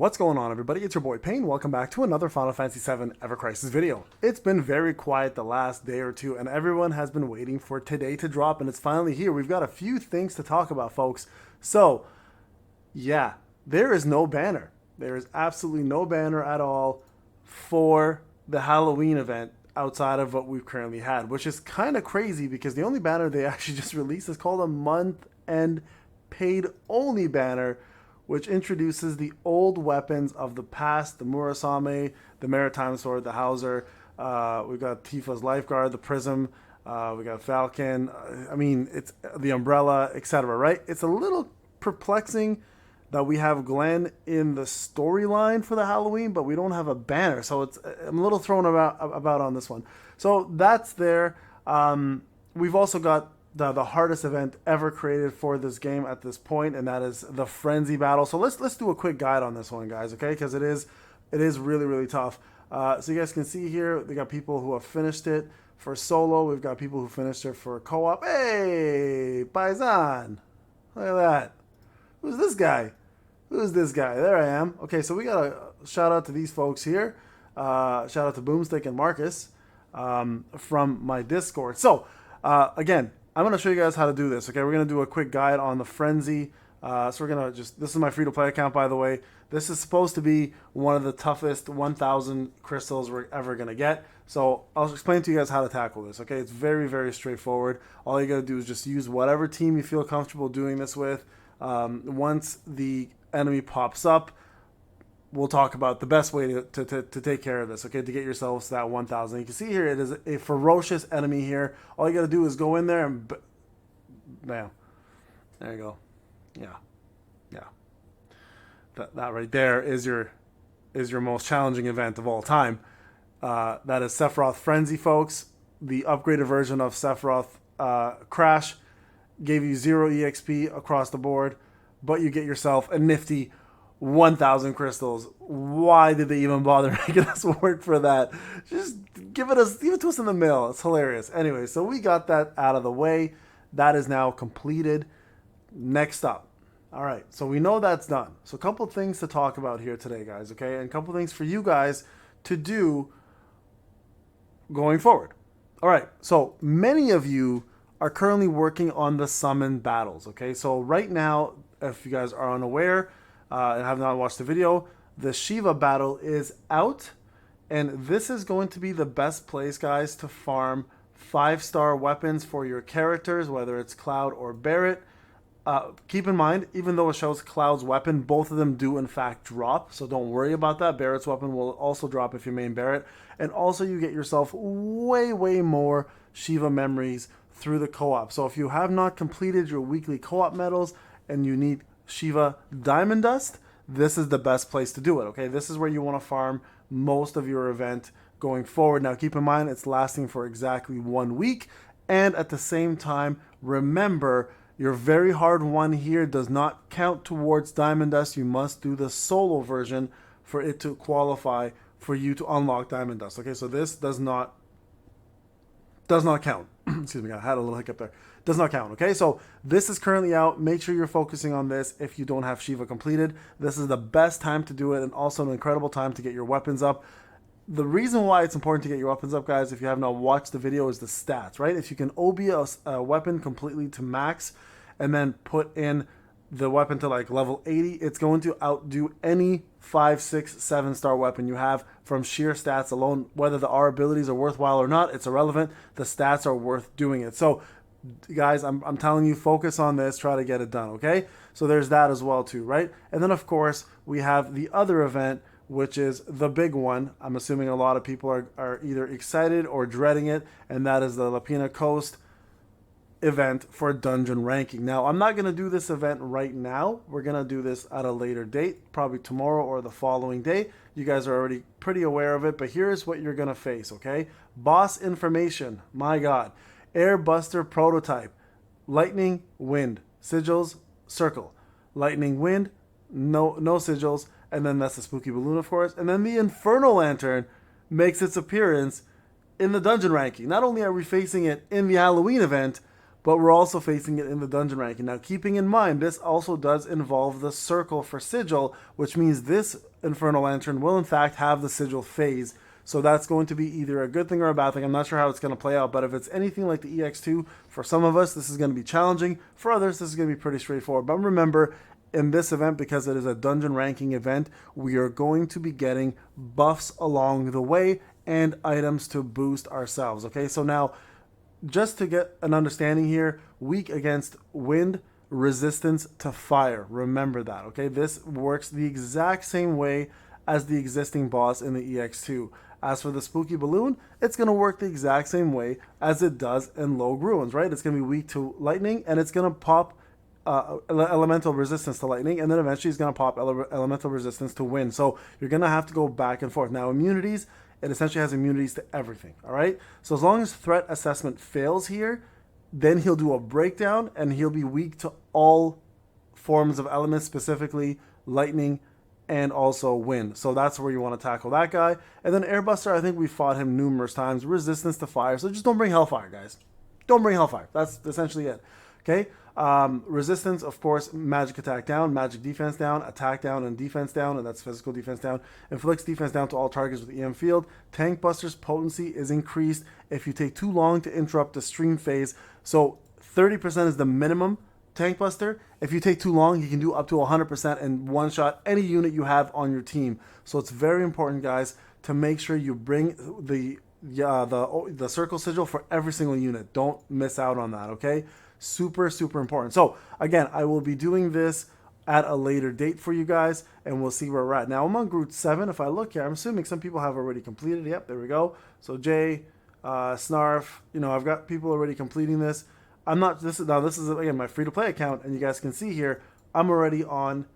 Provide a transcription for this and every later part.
What's going on, everybody? It's your boy Pain. Welcome back to another Final Fantasy VII Evercrisis video. It's been very quiet the last day or two, and everyone has been waiting for today to drop, and it's finally here. We've got a few things to talk about, folks. So, yeah, there is no banner. There is absolutely no banner at all for the Halloween event outside of what we've currently had, which is kind of crazy because the only banner they actually just released is called a month-end paid-only banner, which introduces the old weapons of the past, the Murasame, the Maritime Sword, the Hauser. We've got Tifa's Lifeguard, the Prism. We got Falcon. It's the Umbrella, etc. Right? It's a little perplexing that we have Glenn in the storyline for the Halloween, but we don't have a banner. So I'm a little thrown about on this one. So that's there. We've also got the hardest event ever created for this game at this point, and that is the Frenzy Battle. So let's do a quick guide on this one, guys, okay? Because it is really, really tough. So you guys can see here, they got people who have finished it for solo. We've got people who finished it for co-op. Hey, Paisan! Look at that. Who's this guy? Who's this guy? There I am. Okay, so we got a shout out to these folks here. Shout out to Boomstick and Marcus from my Discord. So, again, I'm going to show you guys how to do this, okay? We're going to do a quick guide on the Frenzy. So we're going to this is my free-to-play account, by the way. This is supposed to be one of the toughest 1,000 crystals we're ever going to get. So I'll explain to you guys how to tackle this, okay? It's very, very straightforward. All you got to do is just use whatever team you feel comfortable doing this with. Once the enemy pops up, we'll talk about the best way to take care of this, okay, to get yourselves to that 1,000. You can see here, it is a ferocious enemy here. All you got to do is go in there and bam. There you go. Yeah. That right there is your most challenging event of all time. That is Sephiroth Frenzy, folks. The upgraded version of Sephiroth Crash gave you 0 EXP across the board, but you get yourself a nifty 1,000 crystals. Why did they even bother making us work for that? Just give it to us in the mail. It's hilarious. Anyway, so we got that out of the way. That is now completed. Next up. All right, so we know that's done. So a couple things to talk about here today, guys, okay? And a couple things for you guys to do going forward. All right, so many of you are currently working on the summon battles, okay? So right now, if you guys are unaware, and have not watched the video, the Shiva battle is out, and this is going to be the best place, guys, to farm 5-star weapons for your characters, whether it's Cloud or Barret. Keep in mind, even though it shows Cloud's weapon, both of them do in fact drop, so don't worry about that. Barret's weapon will also drop if you main Barret, and also you get yourself way more Shiva memories through the co-op. So if you have not completed your weekly co-op medals and you need Shiva Diamond Dust, this is the best place to do it, okay? This is where you want to farm most of your event going forward. Now, keep in mind, it's lasting for exactly 1 week, and at the same time, remember, your very hard one here does not count towards Diamond Dust. You must do the solo version for it to qualify for you to unlock Diamond Dust, okay? So this does not count. Excuse me, I had a little hiccup there. Does not count, okay? So this is currently out. Make sure you're focusing on this if you don't have Shiva completed. This is the best time to do it, and also an incredible time to get your weapons up. The reason why it's important to get your weapons up, guys, if you have not watched the video, is the stats, right? If you can OB a weapon completely to max and then put in the weapon to like level 80, it's going to outdo any 5, 6, 7-star weapon you have from sheer stats alone. Whether the R abilities are worthwhile or not, it's irrelevant. The stats are worth doing it. So, guys, I'm telling you, focus on this. Try to get it done, okay? So there's that as well too, right? And then, of course, we have the other event, which is the big one. I'm assuming a lot of people are either excited or dreading it, and that is the Lapina Coast event for dungeon ranking. Now, I'm not going to do this event right now. We're going to do this at a later date, probably tomorrow or the following day. You guys are already pretty aware of it, but here's what you're going to face, okay? Boss information, my God. Airbuster prototype, lightning, wind, sigils, circle, lightning, wind, no sigils, and then that's the spooky balloon, of course. And then the Infernal Lantern makes its appearance in the dungeon ranking. Not only are we facing it in the Halloween event, but we're also facing it in the dungeon ranking. Now, keeping in mind, this also does involve the circle for sigil, which means this Infernal Lantern will in fact have the sigil phase. So that's going to be either a good thing or a bad thing. I'm not sure how it's going to play out, but if it's anything like the EX2, for some of us, this is going to be challenging. For others, this is going to be pretty straightforward. But remember, in this event, because it is a dungeon ranking event, we are going to be getting buffs along the way and items to boost ourselves. Okay, so now, just to get an understanding here, weak against wind, resistance to fire. Remember that, okay? This works the exact same way as the existing boss in the EX2. As for the spooky balloon, it's going to work the exact same way as it does in Logue Ruins, right? It's going to be weak to lightning, and it's going to pop elemental resistance to lightning, and then eventually it's going to pop elemental resistance to wind. So you're going to have to go back and forth. Now, immunities, it essentially has immunities to everything, all right? So as long as threat assessment fails here, then he'll do a breakdown, and he'll be weak to all forms of elements, specifically lightning and also wind. So that's where you want to tackle that guy. And then Airbuster, I think we fought him numerous times. Resistance to fire. So just don't bring Hellfire, guys. Don't bring Hellfire. That's essentially it. Okay? Resistance, of course, magic attack down, magic defense down, attack down, and defense down, and that's physical defense down. Inflicts defense down to all targets with EM field. Tank Buster's potency is increased if you take too long to interrupt the stream phase. So 30% is the minimum Tank Buster. If you take too long, you can do up to 100% and one-shot any unit you have on your team. So it's very important, guys, to make sure you bring the circle sigil for every single unit. Don't miss out on that, okay? Super, super important. So again, I will be doing this at a later date for you guys, and we'll see where we're at. Now, I'm on Group 7. If I look here, I'm assuming some people have already completed. Yep, there we go. So Jay, Snarf, I've got people already completing this. I'm not, this is again my free-to-play account, and you guys can see here, I'm already on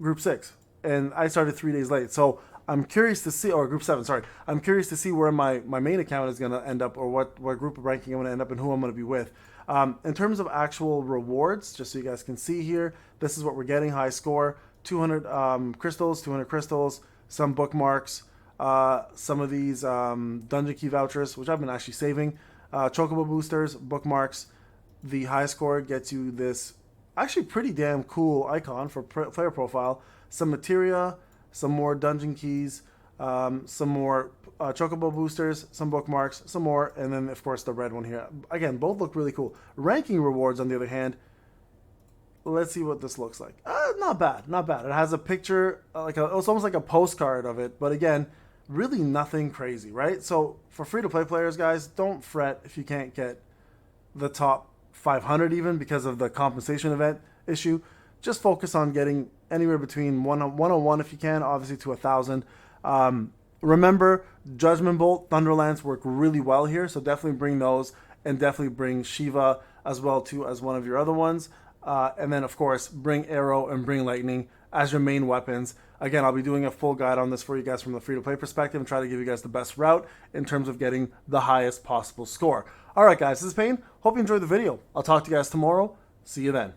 Group 6, and I started 3 days late. So I'm curious to see, or Group 7, sorry. I'm curious to see where my main account is going to end up, or what group of ranking I'm going to end up and who I'm going to be with. In terms of actual rewards, just so you guys can see here, this is what we're getting. High score, 200 crystals, some bookmarks, some of these dungeon key vouchers, which I've been actually saving, chocobo boosters, bookmarks. The high score gets you this actually pretty damn cool icon for player profile, some materia, some more dungeon keys, some more chocobo boosters, some bookmarks, some more, and then of course the red one here. Again, both look really cool. Ranking rewards, on the other hand, let's see what this looks like. Not bad, not bad. It has a picture, it's almost like a postcard of it, but again, really nothing crazy, right? So for free-to-play players, guys, don't fret if you can't get the top 500 even because of the compensation event issue. Just focus on getting anywhere between 101 if you can, obviously, to 1,000. Remember, Judgment Bolt, Thunderlance work really well here, so definitely bring those, and definitely bring Shiva as well too as one of your other ones. And then, of course, bring Arrow and bring Lightning as your main weapons. Again, I'll be doing a full guide on this for you guys from the free-to-play perspective and try to give you guys the best route in terms of getting the highest possible score. All right, guys, this is Pain. Hope you enjoyed the video. I'll talk to you guys tomorrow. See you then.